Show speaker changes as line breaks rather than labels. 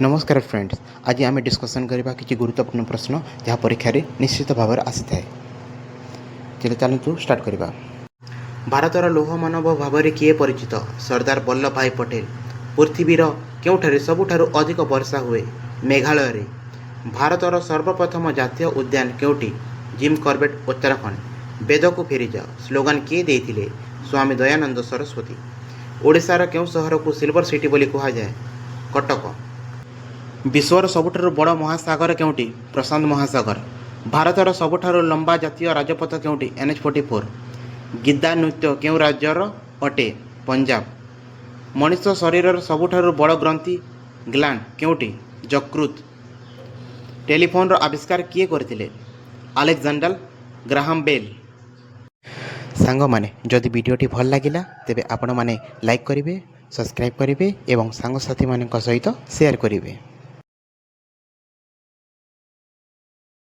नमस्कार फ्रेंड्स, आज आम डिस्कसन करवा किसी गुरुत्वपूर्ण प्रश्न जहाँ परीक्षा रे निश्चित भाव आसी थाए। चलतु स्टार्ट करवा। भारतर लौह मानव भाव में किए परिचित? सरदार वल्लभ भाई पटेल। पृथ्वीर केउठारे सबुठारु अधिक वर्षा हुए? मेघालय रे। भारतर सर्वप्रथम जातीय उद्यान केउटी? Jim Corbett, Uttarakhand. वेद को फेरी जाओ स्लोगान किए देइथिले? स्वामी दयानंद सरस्वती। ओडिशार केउ सहर को सिल्वर सिटी बोली कहा जाए? कटक। विश्वर सबुठारु बड़ महासागर केउटी? प्रशांत महासागर। भारतर सबुठारु लंबा जातीय राजपथ केउटी? NH-44। गिद्दा नृत्य केउ राज्यर अटे? पंजाब। मनुष्य शरीर सबुठारु बड़ ग्रंथि ग्लैंड केउटी? यकृत। टेलीफोन आविष्कार किए करथिले? Alexander Graham Bell. सांग माने जदि वीडियोटी भल लागिला तेबे आपण माने लाइक करिवे, सब्सक्राइब करिवे एवं सांग साथी मानक सहित शेयर करिवे।